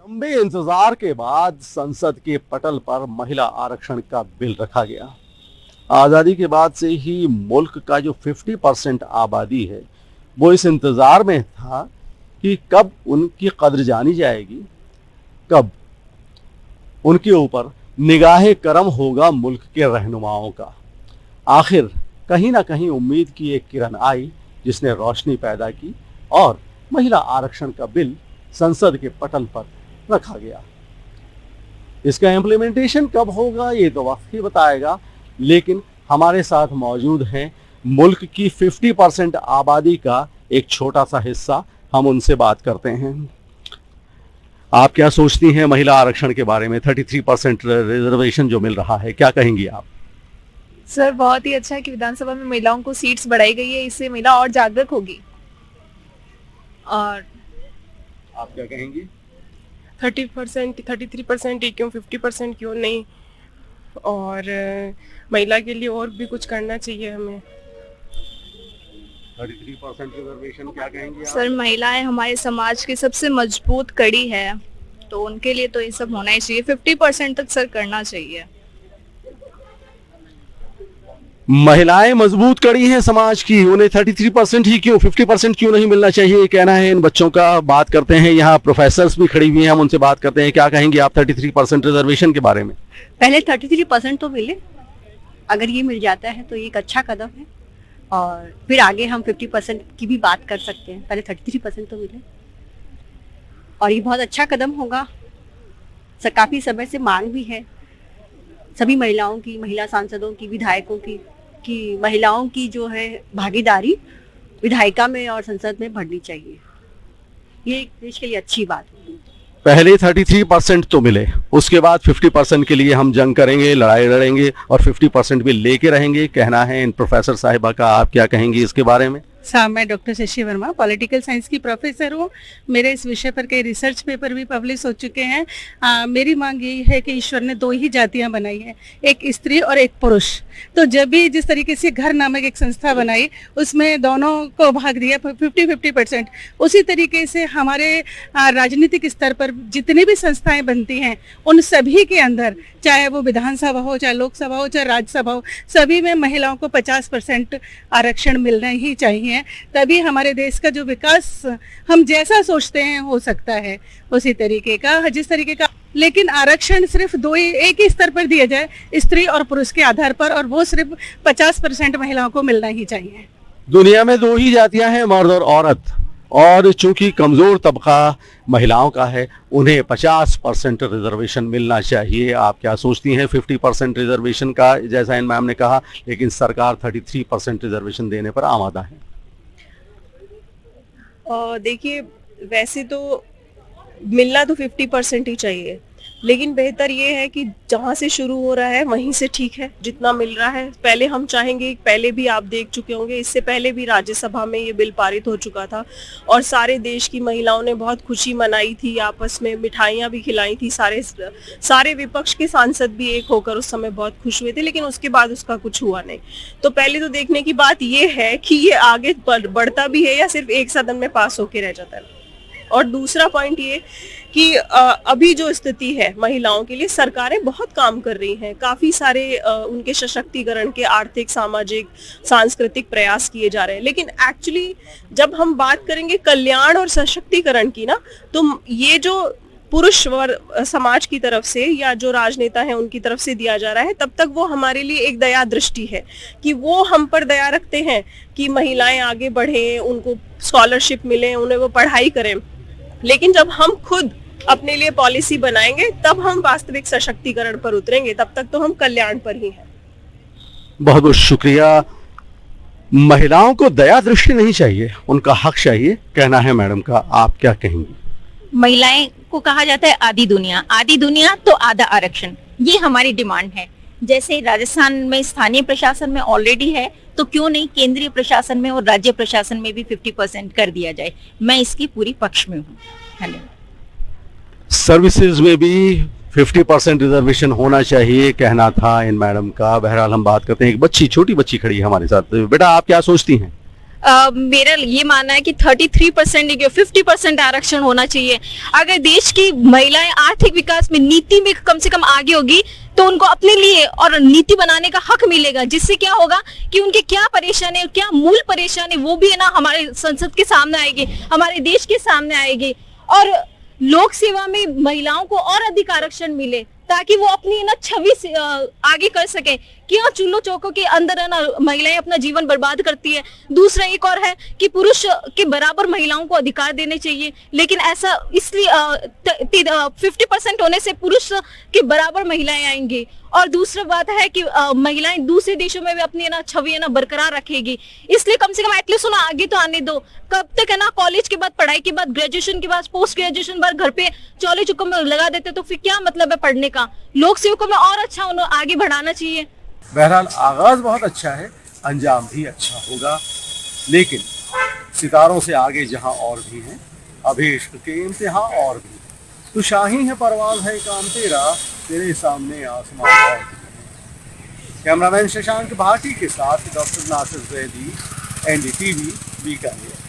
लंबे इंतजार के बाद संसद के पटल पर महिला आरक्षण का बिल रखा गया। आजादी के बाद से ही मुल्क का जो 50% आबादी है वो इस इंतजार में था कि कब उनकी कद्र जानी जाएगी, कब उनके ऊपर निगाहे करम होगा मुल्क के रहनुमाओं का। आखिर कहीं ना कहीं उम्मीद की एक किरण आई जिसने रोशनी पैदा की और महिला आरक्षण का बिल संसद के पटल पर रखा गया। इसका इम्प्लीमेंटेशन कब होगा ये तो वक्त ही बताएगा, लेकिन हमारे साथ मौजूद हैं मुल्क की 50% आबादी का एक छोटा सा हिस्सा। हम उनसे बात करते हैं। आप क्या सोचती हैं महिला आरक्षण के बारे में? 33% रिजर्वेशन जो मिल रहा है, क्या कहेंगी आप? सर बहुत ही अच्छा है कि विधानसभा में महिलाओं को सीट्स बढ़ाई गई है, इससे महिला और जागरूक होगी। और आप क्या कहेंगी? 30%, 33% ही क्यों, 50% क्यों नहीं? और महिला के लिए और भी कुछ करना चाहिए हमें। 33% रिजर्वेशन क्या कहेंगी आप? सर महिलाएं हमारे समाज की सबसे मजबूत कड़ी है, तो उनके लिए तो ये सब होना ही चाहिए। 50% तक सर करना चाहिए। महिलाएं मजबूत कड़ी हैं समाज की, उन्हें 33% ही क्यों, 50% क्यों नहीं मिलना चाहिए, ये कहना है इन बच्चों का। बात करते हैं, यहाँ प्रोफेसर्स भी खड़ी हुई हैं, हम उनसे बात करते हैं। क्या कहेंगे आप 33% रिजर्वेशन के बारे में? पहले 33% तो मिले, अगर ये मिल जाता है तो ये एक अच्छा कदम है और फिर आगे हम 50% की भी बात कर सकते हैं। पहले 33% तो मिले और ये बहुत अच्छा कदम होगा। काफी समय से मांग भी है सभी महिलाओं की, महिला सांसदों की, विधायकों की, कि महिलाओं की जो है भागीदारी विधायिका में और संसद में बढ़नी चाहिए। ये एक देश के लिए अच्छी बात है। पहले 33% तो मिले, उसके बाद 50% के लिए हम जंग करेंगे, लड़ाई लड़ेंगे और 50% भी लेके रहेंगे, कहना है इन प्रोफेसर साहिबा का। आप क्या कहेंगी इसके बारे में? साहब मैं doctor Shashi Verma political science की प्रोफेसर हूँ। मेरे इस विषय पर कई रिसर्च पेपर भी पब्लिश हो चुके हैं। मेरी मांग यही है कि ईश्वर ने दो ही जातियाँ बनाई हैं, एक स्त्री और एक पुरुष। तो जब भी जिस तरीके से घर नामक एक संस्था बनाई उसमें दोनों को भाग दिया 50-50%, उसी तरीके से हमारे राजनीतिक स्तर पर जितनी भी संस्थाएं बनती हैं उन सभी के अंदर, चाहे वो विधानसभा हो, चाहे लोकसभा हो, चाहे राज्यसभा हो, सभी में महिलाओं को 50% आरक्षण मिलना ही चाहिए। तभी हमारे देश का जो विकास हम जैसा सोचते हैं हो सकता है, उसी तरीके का, जिस तरीके का। लेकिन आरक्षण सिर्फ एक ही स्तर पर दिया जाए, स्त्री और पुरुष के आधार पर, और वो सिर्फ 50% महिलाओं को मिलना ही चाहिए। दुनिया में दो ही जातियां हैं, मर्द और औरत, और चूंकि कमजोर तबका महिलाओं का है उन्हें 50% रिजर्वेशन मिलना चाहिए। आप क्या सोचती हैं 50% रिजर्वेशन का? जैसा इन मैम ने कहा, लेकिन सरकार 33% रिजर्वेशन देने पर आमादा है। देखिए, वैसे तो मिलना तो 50% ही चाहिए, लेकिन बेहतर ये है कि जहाँ से शुरू हो रहा है वहीं से ठीक है जितना मिल रहा है। पहले हम चाहेंगे, पहले भी आप देख चुके होंगे, इससे पहले भी राज्यसभा में ये बिल पारित हो चुका था और सारे देश की महिलाओं ने बहुत खुशी मनाई थी, आपस में मिठाइयाँ भी खिलाई थी। सारे विपक्ष के सांसद भी एक होकर उस समय बहुत खुश हुए थे, लेकिन उसके बाद उसका कुछ हुआ नहीं। तो पहले तो देखने की बात ये है कि ये आगे बढ़ता भी है या सिर्फ एक सदन में पास होके रह जाता है। और दूसरा पॉइंट ये कि अभी जो स्थिति है महिलाओं के लिए, सरकारें बहुत काम कर रही हैं, काफ़ी सारे उनके सशक्तिकरण के आर्थिक, सामाजिक, सांस्कृतिक प्रयास किए जा रहे हैं। लेकिन एक्चुअली जब हम बात करेंगे कल्याण और सशक्तिकरण की ना, तो ये जो पुरुष समाज की तरफ से या जो राजनेता हैं उनकी तरफ से दिया जा रहा है, तब तक वो हमारे लिए एक दया दृष्टि है कि वो हम पर दया रखते हैं कि महिलाएं आगे बढ़ें, उनको स्कॉलरशिप मिले, उन्हें वो पढ़ाई करें। लेकिन जब हम खुद अपने लिए पॉलिसी बनाएंगे तब हम वास्तविक सशक्तिकरण पर उतरेंगे, तब तक तो हम कल्याण पर ही हैं। बहुत बहुत शुक्रिया। महिलाओं को दया दृष्टि नहीं चाहिए, उनका हक चाहिए, कहना है मैडम का। आप क्या कहेंगी? महिलाएं को कहा जाता है आधी दुनिया तो आधा आरक्षण, ये हमारी डिमांड है। जैसे राजस्थान में स्थानीय प्रशासन में ऑलरेडी है, तो क्यों नहीं केंद्रीय प्रशासन में और राज्य प्रशासन में भी 50% कर दिया जाए। मैं इसकी पूरी पक्ष में हूँ। धन्यवाद। सर्विसेज में भी 50% रिजर्वेशन होना चाहिए, कहना था इन मैडम का। बहरहाल हम बात करते हैं, एक बच्ची, छोटी बच्ची खड़ी है हमारे साथ। बेटा आप क्या सोचती हैं? मेरा ये मानना है कि 33% या 50% आरक्षण होना चाहिए। अगर देश की महिलाएं आर्थिक विकास में, नीति में कम से कम आगे होगी तो उनको अपने लिए और नीति बनाने का हक मिलेगा, जिससे क्या होगा कि उनके क्या परेशानी है, क्या मूल परेशानी, वो भी है ना हमारे संसद के सामने आएगी, हमारे देश के सामने आएगी। और लोक सेवा में महिलाओं को और अधिक आरक्षण मिले ताकि वो अपनी ना छवि आगे कर सके। क्यों चूल्हो चौकों के अंदर है ना महिलाएं अपना जीवन बर्बाद करती है। दूसरा एक और है कि पुरुष के बराबर महिलाओं को अधिकार देने चाहिए, लेकिन ऐसा इसलिए 50% होने से पुरुष के बराबर महिलाएं आएंगी। और दूसरा बात है कि महिलाएं दूसरे देशों में भी अपनी ना छवि है ना बरकरार रखेगी, इसलिए कम से कम एटलीस्ट ना आगे तो आने दो। कब तक है ना कॉलेज के बाद, पढ़ाई के बाद, ग्रेजुएशन के बाद, पोस्ट ग्रेजुएशन बाद घर पे चौले चुक्कों में लगा देते तो फिर क्या मतलब है पढ़ने का। लोक सेवकों में और अच्छा उन्हें आगे बढ़ाना चाहिए। बहरहाल आगाज बहुत अच्छा है, अंजाम भी अच्छा होगा, लेकिन सितारों से आगे जहां और भी हैं, अभी इश्क के इम्तिहान और भी। तू शाही है, परवाज़ है काम तेरा, तेरे सामने आसमान और भी। कैमरामैन शशांक भाटी के साथ डॉक्टर नासिर जैदी, NDTV बीकानेर।